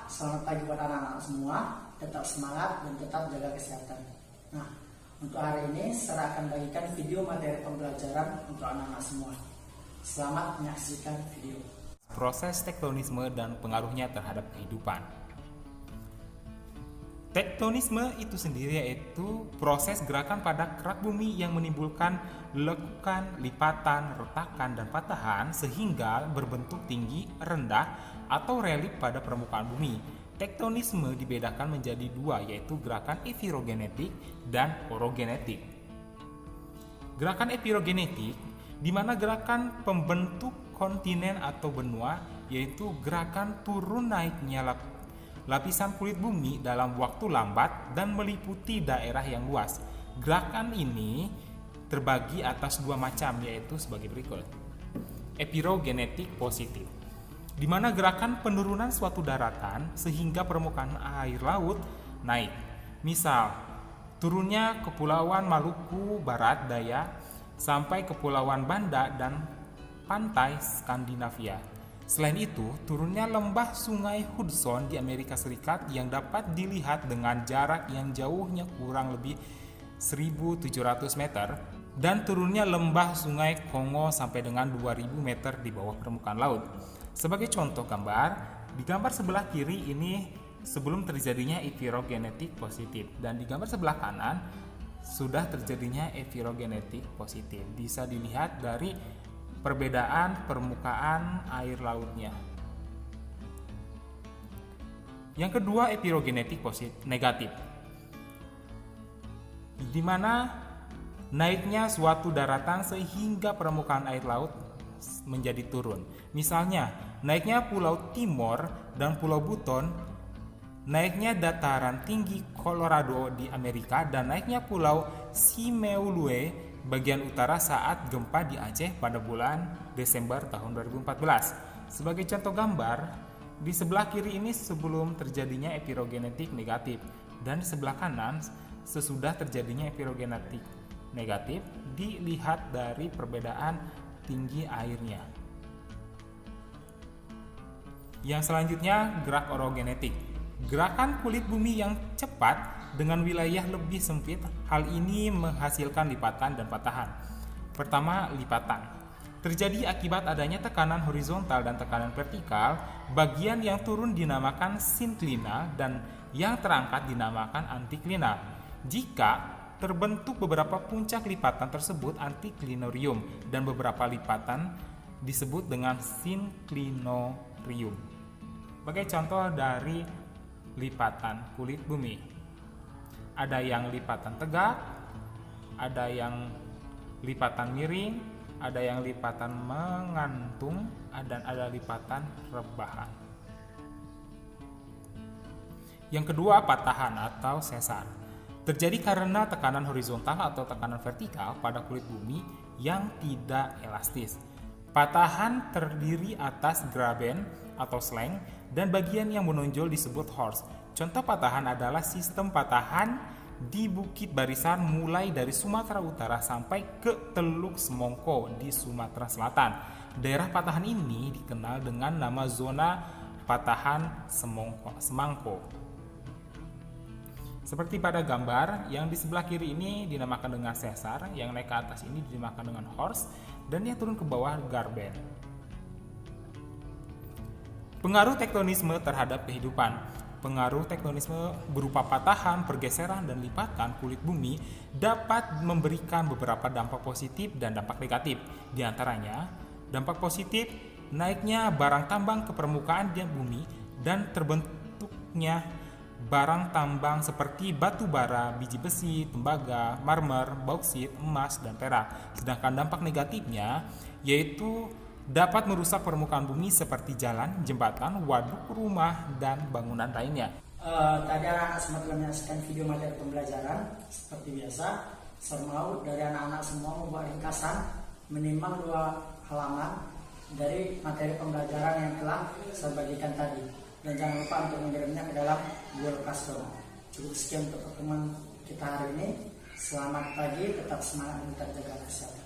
selamat pagi buat anak-anak semua. Tetap semangat dan tetap jaga kesehatan. Nah, untuk hari ini saya akan bagikan video materi pembelajaran untuk anak-anak semua. Selamat menyaksikan video. Proses tektonisme dan pengaruhnya terhadap kehidupan. Tektonisme itu sendiri yaitu proses gerakan pada kerak bumi yang menimbulkan lekukan, lipatan, retakan, dan patahan sehingga berbentuk tinggi, rendah, atau relief pada permukaan bumi. Tektonisme dibedakan menjadi dua, yaitu gerakan epirogenetik dan orogenetik. Gerakan epirogenetik di mana gerakan pembentuk kontinen atau benua, yaitu gerakan turun naiknya lapisan kulit bumi dalam waktu lambat dan meliputi daerah yang luas. Gerakan ini terbagi atas dua macam, yaitu sebagai berikut. Epirogenetik positif, di mana gerakan penurunan suatu daratan sehingga permukaan air laut naik. Misal, turunnya Kepulauan Maluku Barat Daya sampai Kepulauan Banda dan pantai Skandinavia. Selain itu, turunnya lembah Sungai Hudson di Amerika Serikat yang dapat dilihat dengan jarak yang jauhnya kurang lebih 1.700 meter, dan turunnya lembah Sungai Kongo sampai dengan 2.000 meter di bawah permukaan laut. Sebagai contoh gambar, di gambar sebelah kiri ini sebelum terjadinya epirogenetik positif, dan di gambar sebelah kanan sudah terjadinya epirogenetik positif. Bisa dilihat dari perbedaan permukaan air lautnya. Yang kedua, epirogenetik negatif, di mana naiknya suatu daratan sehingga permukaan air laut menjadi turun. Misalnya, naiknya Pulau Timor dan Pulau Buton, naiknya dataran tinggi Colorado di Amerika, dan naiknya Pulau Simeulue bagian utara saat gempa di Aceh pada bulan Desember tahun 2014. Sebagai contoh gambar, di sebelah kiri ini sebelum terjadinya epirogenetik negatif, dan di sebelah kanan sesudah terjadinya epirogenetik negatif, dilihat dari perbedaan tinggi airnya. Yang selanjutnya, gerak orogenetik, gerakan kulit bumi yang cepat dengan wilayah lebih sempit. Hal ini menghasilkan lipatan dan patahan. Pertama, lipatan terjadi akibat adanya tekanan horizontal dan tekanan vertikal. Bagian yang turun dinamakan sinklina dan yang terangkat dinamakan antiklinal. Jika terbentuk beberapa puncak lipatan tersebut antiklinorium, dan beberapa lipatan disebut dengan sinklinorium. Sebagai contoh dari lipatan kulit bumi, ada yang lipatan tegak, ada yang lipatan miring, ada yang lipatan mengantung, dan ada lipatan rebahan. Yang kedua, patahan atau sesar, terjadi karena tekanan horizontal atau tekanan vertikal pada kulit bumi yang tidak elastis. Patahan terdiri atas graben atau sleng, dan bagian yang menonjol disebut horst. Contoh patahan adalah sistem patahan di Bukit Barisan mulai dari Sumatera Utara sampai ke Teluk Semongko di Sumatera Selatan. Daerah patahan ini dikenal dengan nama zona patahan Semangko. Seperti pada gambar, yang di sebelah kiri ini dinamakan dengan sesar, yang naik ke atas ini dinamakan dengan horst, dan yang turun ke bawah garben. Pengaruh tektonisme terhadap kehidupan. Pengaruh tektonisme berupa patahan, pergeseran, dan lipatan kulit bumi dapat memberikan beberapa dampak positif dan dampak negatif. Di antaranya, dampak positif, naiknya barang tambang ke permukaan bumi dan terbentuknya barang tambang seperti batu bara, biji besi, tembaga, marmer, bauksit, emas, dan perak. Sedangkan dampak negatifnya yaitu dapat merusak permukaan bumi seperti jalan, jembatan, waduk, rumah, dan bangunan lainnya. Tadi anak-anak semua telah menyaksikan video materi pembelajaran. Seperti biasa, saya mau dari anak-anak semua membuat ringkasan minimal 2 halaman dari materi pembelajaran yang telah saya bagikan tadi. Dan jangan lupa untuk mengirimnya ke dalam Google Classroom. Cukup sekian untuk pertemuan kita hari ini. Selamat pagi, tetap semangat dan tetap jaga kesehatan.